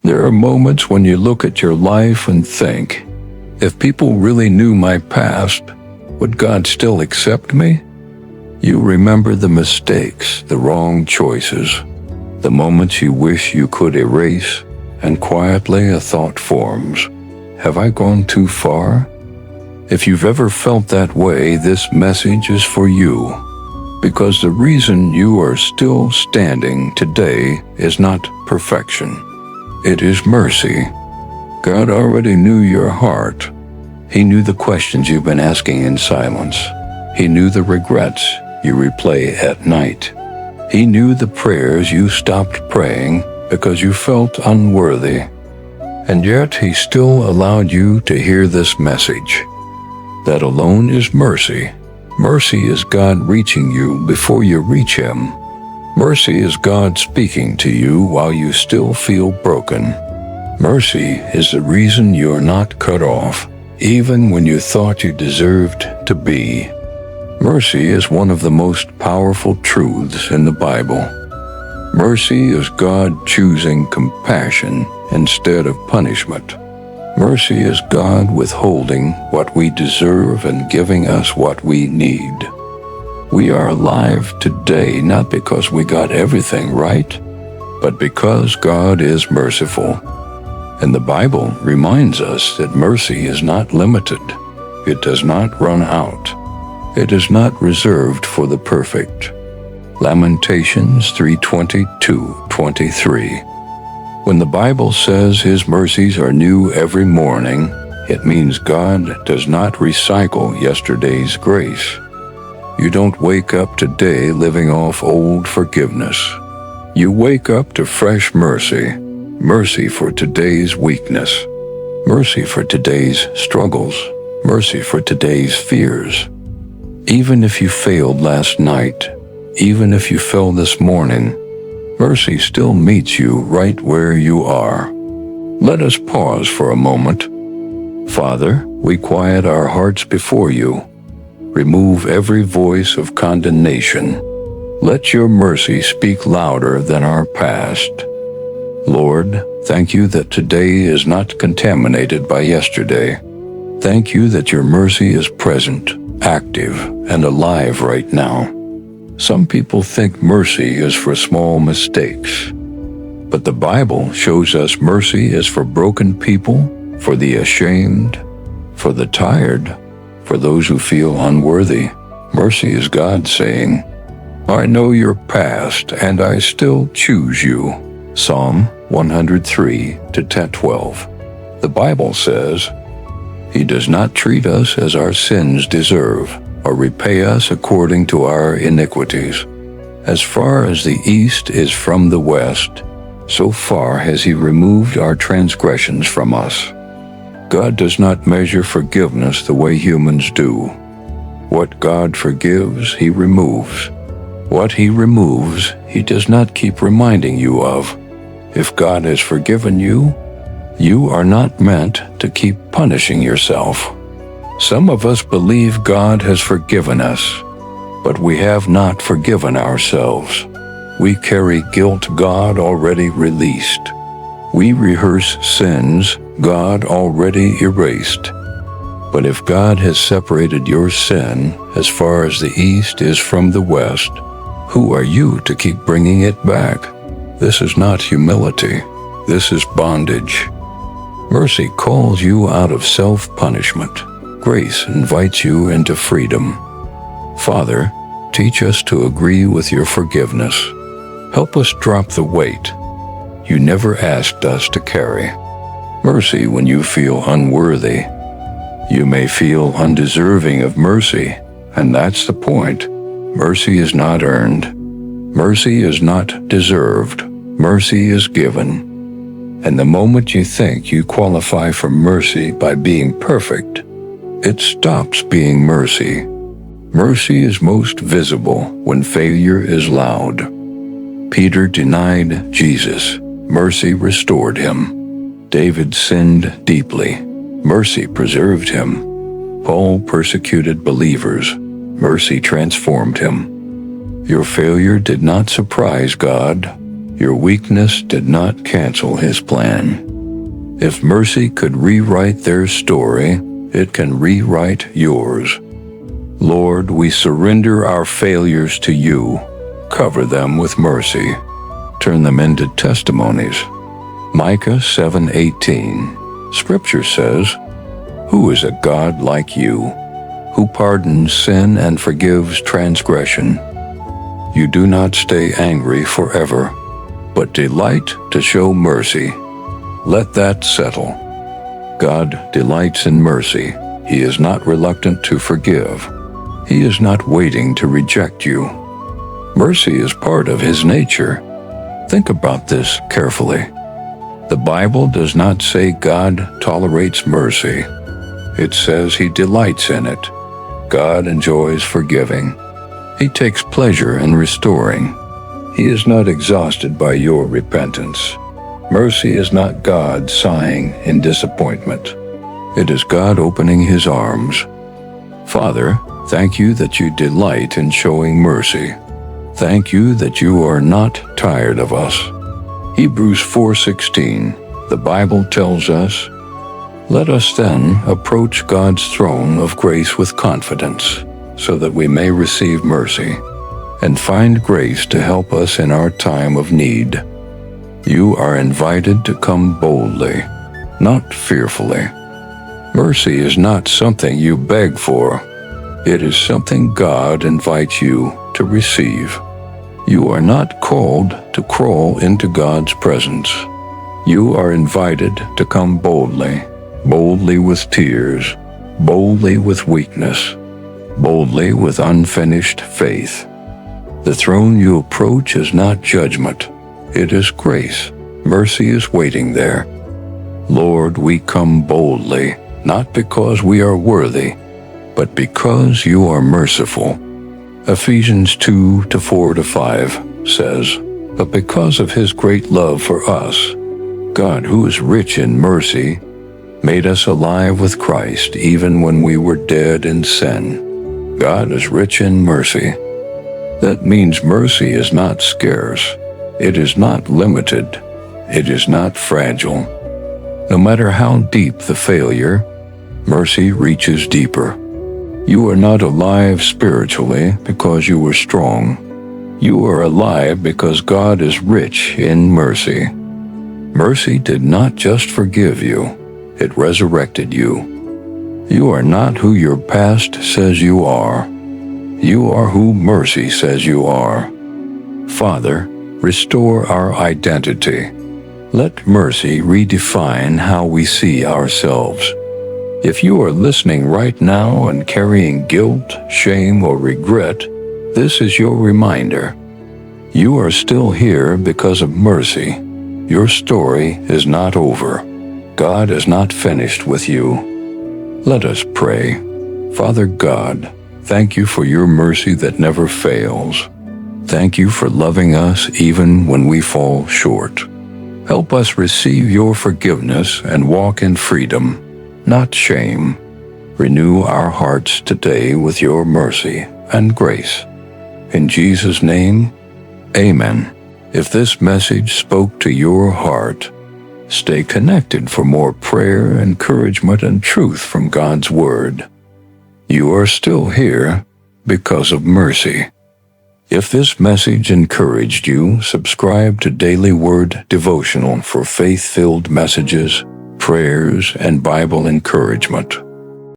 There are moments when you look at your life and think, if people really knew my past, would God still accept me? You remember the mistakes, the wrong choices, the moments you wish you could erase, and quietly a thought forms, have I gone too far? If you've ever felt that way, this message is for you, because the reason you are still standing today is not perfection. It is mercy. God already knew your heart. He knew the questions you've been asking in silence. He knew the regrets you replay at night. He knew the prayers you stopped praying because you felt unworthy. And yet He still allowed you to hear this message. That alone is mercy. Mercy is God reaching you before you reach Him. Mercy is God speaking to you while you still feel broken. Mercy is the reason you're not cut off, even when you thought you deserved to be. Mercy is one of the most powerful truths in the Bible. Mercy is God choosing compassion instead of punishment. Mercy is God withholding what we deserve and giving us what we need. We are alive today not because we got everything right, but because God is merciful. And the Bible reminds us that mercy is not limited. It does not run out. It is not reserved for the perfect. Lamentations 3:22-23. When the Bible says His mercies are new every morning, it means God does not recycle yesterday's grace. You don't wake up today living off old forgiveness. You wake up to fresh mercy. Mercy for today's weakness. Mercy for today's struggles. Mercy for today's fears. Even if you failed last night, even if you fell this morning, mercy still meets you right where you are. Let us pause for a moment. Father, we quiet our hearts before you. Remove every voice of condemnation. Let your mercy speak louder than our past. Lord, thank you that today is not contaminated by yesterday. Thank you that your mercy is present, active, and alive right now. Some people think mercy is for small mistakes, but the Bible shows us mercy is for broken people, for the ashamed, for the tired, for those who feel unworthy. Mercy is God saying, I know your past and I still choose you. Psalm 103:10-12. The Bible says, He does not treat us as our sins deserve, or repay us according to our iniquities. As far as the east is from the west, so far has He removed our transgressions from us. God does not measure forgiveness the way humans do. What God forgives, He removes. What He removes, He does not keep reminding you of. If God has forgiven you, you are not meant to keep punishing yourself. Some of us believe God has forgiven us, but we have not forgiven ourselves. We carry guilt God already released. We rehearse sins God already erased. But if God has separated your sin as far as the east is from the west, who are you to keep bringing it back? This is not humility. This is bondage. Mercy calls you out of self-punishment. Grace invites you into freedom. Father, teach us to agree with your forgiveness. Help us drop the weight you never asked us to carry. Mercy when you feel unworthy. You may feel undeserving of mercy, and that's the point. Mercy is not earned. Mercy is not deserved. Mercy is given. And the moment you think you qualify for mercy by being perfect, it stops being mercy. Mercy is most visible when failure is loud. Peter denied Jesus. Mercy restored him. David sinned deeply. Mercy preserved him. Paul persecuted believers. Mercy transformed him. Your failure did not surprise God. Your weakness did not cancel his plan. If mercy could rewrite their story, it can rewrite yours. Lord, we surrender our failures to you. Cover them with mercy. Turn them into testimonies. Micah 7:18. Scripture says, "Who is a God like you, who pardons sin and forgives transgression? You do not stay angry forever, but delight to show mercy." Let that settle. God delights in mercy. He is not reluctant to forgive. He is not waiting to reject you. Mercy is part of his nature. Think about this carefully. The Bible does not say God tolerates mercy. It says he delights in it. God enjoys forgiving. He takes pleasure in restoring. He is not exhausted by your repentance. Mercy is not God sighing in disappointment. It is God opening his arms. Father, thank you that you delight in showing mercy. Thank you that you are not tired of us. Hebrews 4:16, the Bible tells us, "Let us then approach God's throne of grace with confidence, so that we may receive mercy and find grace to help us in our time of need." You are invited to come boldly, not fearfully. Mercy is not something you beg for. It is something God invites you to receive. You are not called to crawl into God's presence. You are invited to come boldly, boldly with tears, boldly with weakness, boldly with unfinished faith. The throne you approach is not judgment. It is grace. Mercy is waiting there. Lord, we come boldly, not because we are worthy, but because you are merciful. Ephesians 2:4-5 says, "But because of his great love for us, God, who is rich in mercy, made us alive with Christ even when we were dead in sin." God is rich in mercy. That means mercy is not scarce. It is not limited. It is not fragile. No matter how deep the failure, mercy reaches deeper. You are not alive spiritually because you were strong. You are alive because God is rich in mercy. Mercy did not just forgive you, it resurrected you. You are not who your past says you are. You are who mercy says you are. Father, restore our identity. Let mercy redefine how we see ourselves. If you are listening right now and carrying guilt, shame, or regret, this is your reminder. You are still here because of mercy. Your story is not over. God is not finished with you. Let us pray. Father God, thank you for your mercy that never fails. Thank you for loving us even when we fall short. Help us receive your forgiveness and walk in freedom, not shame. Renew our hearts today with your mercy and grace. In Jesus' name, amen. If this message spoke to your heart, stay connected for more prayer, encouragement, and truth from God's Word. You are still here because of mercy. If this message encouraged you, subscribe to Daily Word Devotional for faith-filled messages, prayers, and Bible encouragement.